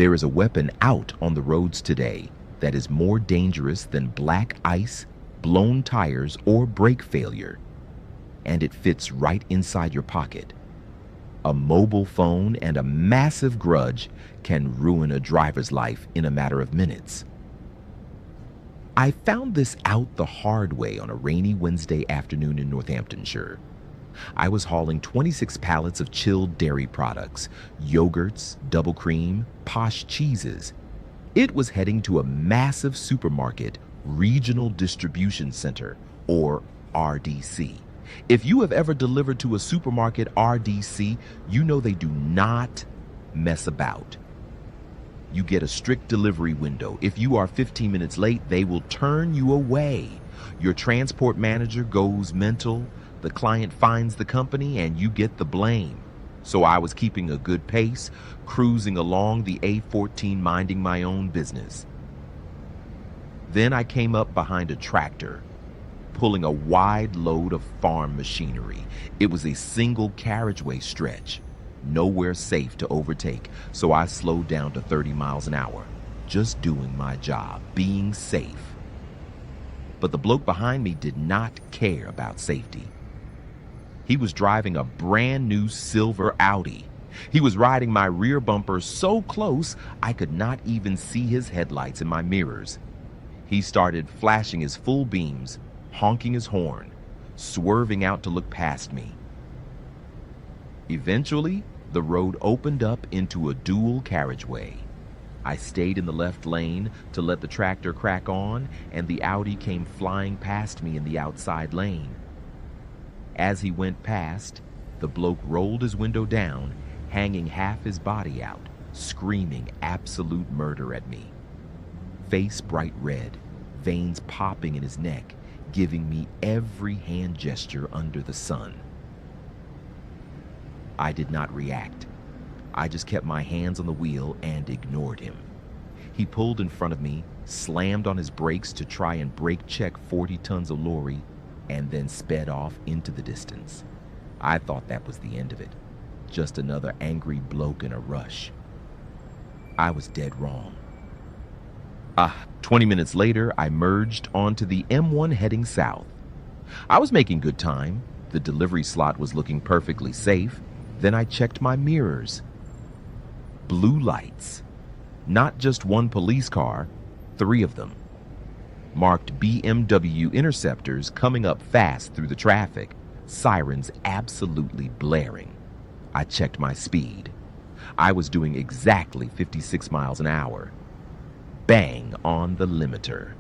There is a weapon out on the roads today that is more dangerous than black ice, blown tires, or brake failure. And it fits right inside your pocket. A mobile phone and a massive grudge can ruin a driver's life in a matter of minutes. I found this out the hard way on a rainy Wednesday afternoon in Northamptonshire. I was hauling 26 pallets of chilled dairy products, yogurts, double cream, posh cheeses. It was heading to a massive supermarket regional distribution center, or RDC. If you have ever delivered to a supermarket RDC, you know they do not mess about. You get a strict delivery window. If you are 15 minutes late, they will turn you away. Your transport manager goes mental, the client finds the company, and you get the blame. So I was keeping a good pace, cruising along the A14, minding my own business. Then I came up behind a tractor, pulling a wide load of farm machinery. It was a single carriageway stretch, nowhere safe to overtake, so I slowed down to 30 miles an hour, just doing my job, being safe. But the bloke behind me did not care about safety. He was driving a brand new silver Audi. He was riding my rear bumper so close I could not even see his headlights in my mirrors. He started flashing his full beams, honking his horn, swerving out to look past me. Eventually, the road opened up into a dual carriageway. I stayed in the left lane to let the tractor crack on, and the Audi came flying past me in the outside lane. As he went past, the bloke rolled his window down, hanging half his body out, screaming absolute murder at me. Face bright red, veins popping in his neck, giving me every hand gesture under the sun. I did not react. I just kept my hands on the wheel and ignored him. He pulled in front of me, slammed on his brakes to try and brake check 40 tons of lorry, and then sped off into the distance. I thought that was the end of it. Just another angry bloke in a rush. I was dead wrong. 20 minutes later, I merged onto the M1 heading south. I was making good time. The delivery slot was looking perfectly safe. Then I checked my mirrors. Blue lights. Not just one police car, 3 of them. Marked BMW Interceptors coming up fast through the traffic, sirens absolutely blaring. I checked my speed. I was doing exactly 56 miles an hour. Bang on the limiter.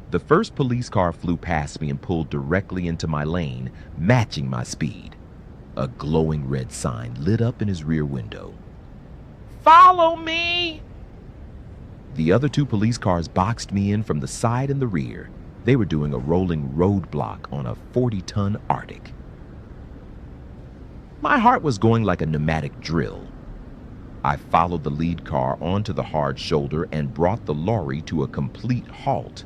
The first police car flew past me and pulled directly into my lane, matching my speed. A glowing red sign lit up in his rear window. "Follow me!" The other 2 police cars boxed me in from the side and the rear. They were doing a rolling roadblock on a 40-ton Arctic. My heart was going like a pneumatic drill. I followed the lead car onto the hard shoulder and brought the lorry to a complete halt.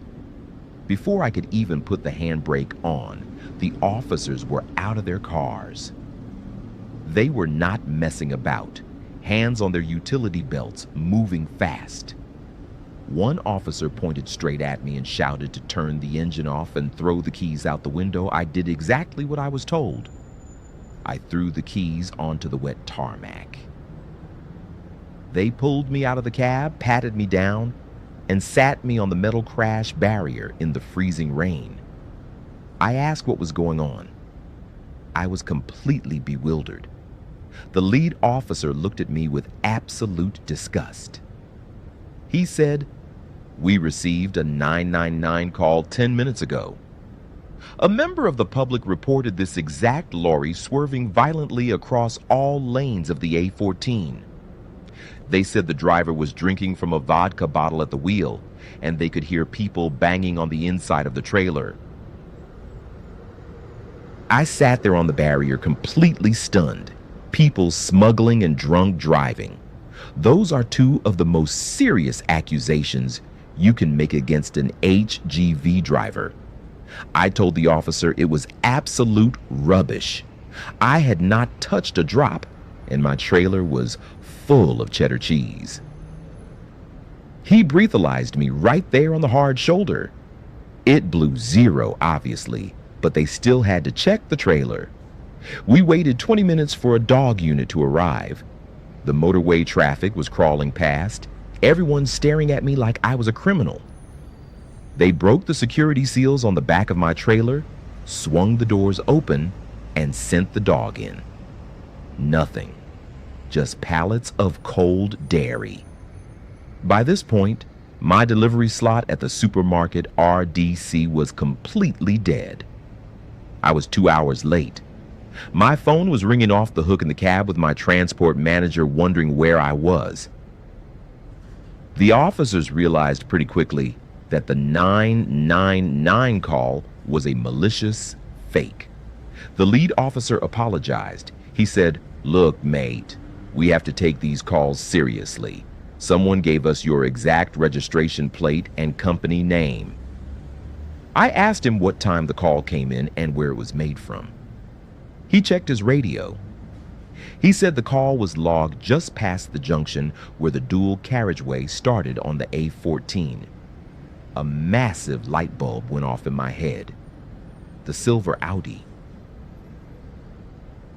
Before I could even put the handbrake on, the officers were out of their cars. They were not messing about, hands on their utility belts, moving fast. One officer pointed straight at me and shouted to turn the engine off and throw the keys out the window. I did exactly what I was told. I threw the keys onto the wet tarmac. They pulled me out of the cab, patted me down, and sat me on the metal crash barrier in the freezing rain. I asked what was going on. I was completely bewildered. The lead officer looked at me with absolute disgust. He said, "We received a 999 call 10 minutes ago. A member of the public reported this exact lorry swerving violently across all lanes of the A14. They said the driver was drinking from a vodka bottle at the wheel, and they could hear people banging on the inside of the trailer." I sat there on the barrier completely stunned. People smuggling and drunk driving. Those are 2 of the most serious accusations you can make against an HGV driver. I told the officer it was absolute rubbish. I had not touched a drop, and my trailer was full of cheddar cheese. He breathalyzed me right there on the hard shoulder. It blew zero, obviously, but they still had to check the trailer. We waited 20 minutes for a dog unit to arrive. The motorway traffic was crawling past, everyone staring at me like I was a criminal. They broke the security seals on the back of my trailer, swung the doors open, and sent the dog in. Nothing. Just pallets of cold dairy. By this point, my delivery slot at the supermarket RDC was completely dead. I was 2 hours late. My phone was ringing off the hook in the cab with my transport manager wondering where I was. The officers realized pretty quickly that the 999 call was a malicious fake. The lead officer apologized. He said, "Look, mate, we have to take these calls seriously. Someone gave us your exact registration plate and company name." I asked him what time the call came in and where it was made from. He checked his radio. He said the call was logged just past the junction where the dual carriageway started on the A14. A massive light bulb went off in my head. The silver Audi.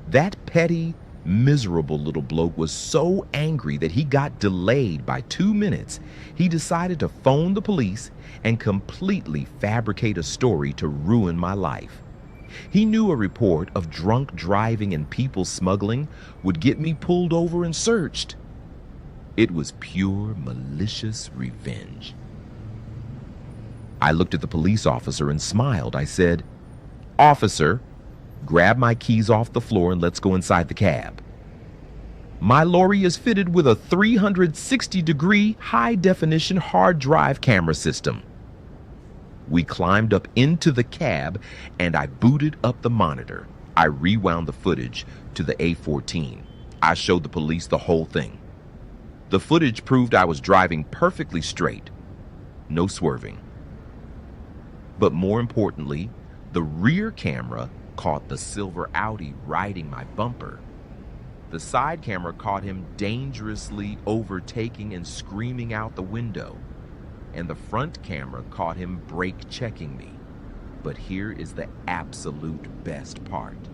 That petty, miserable little bloke was so angry that he got delayed by 2 minutes. He decided to phone the police and completely fabricate a story to ruin my life. He knew a report of drunk driving and people smuggling would get me pulled over and searched. It was pure malicious revenge. I looked at the police officer and smiled. I said, "Officer, grab my keys off the floor and let's go inside the cab. My lorry is fitted with a 360-degree high-definition hard drive camera system." We climbed up into the cab and I booted up the monitor. I rewound the footage to the A14. I showed the police the whole thing. The footage proved I was driving perfectly straight, no swerving. But more importantly, the rear camera caught the silver Audi riding my bumper. The side camera caught him dangerously overtaking and screaming out the window. And the front camera caught him brake checking me. But here is the absolute best part.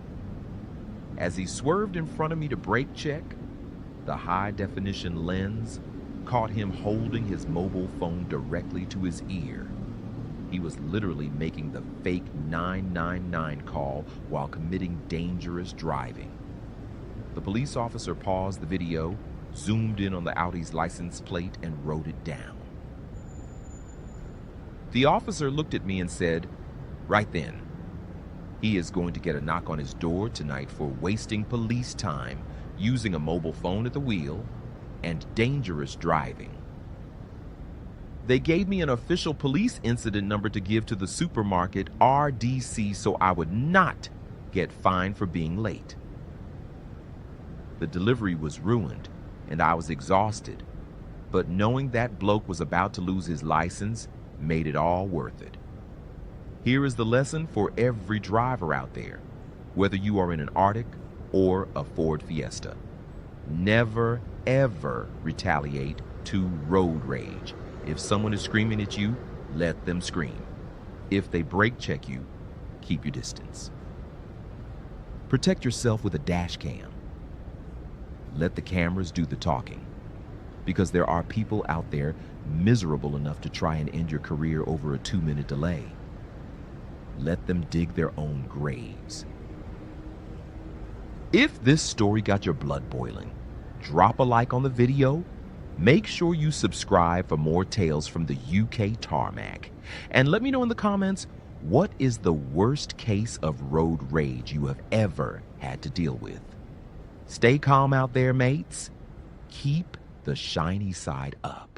As he swerved in front of me to brake check, the high-definition lens caught him holding his mobile phone directly to his ear. He was literally making the fake 999 call while committing dangerous driving. The police officer paused the video, zoomed in on the Audi's license plate, and wrote it down. The officer looked at me and said, "Right then, he is going to get a knock on his door tonight for wasting police time, using a mobile phone at the wheel, and dangerous driving." They gave me an official police incident number to give to the supermarket RDC so I would not get fined for being late. The delivery was ruined and I was exhausted, but knowing that bloke was about to lose his license made it all worth it. Here is the lesson for every driver out there, whether you are in an Arctic or a Ford Fiesta. Never, ever retaliate to road rage. If someone is screaming at you, let them scream. If they brake check you, keep your distance. Protect yourself with a Dashcam. Let the cameras do the talking, because there are people out there miserable enough to try and end your career over a 2-minute delay. Let them dig their own graves. If this story got your blood boiling, drop a like on the video. Make sure you subscribe for more tales from the UK tarmac. And let me know in the comments, what is the worst case of road rage you have ever had to deal with? Stay calm out there, mates. Keep the shiny side up.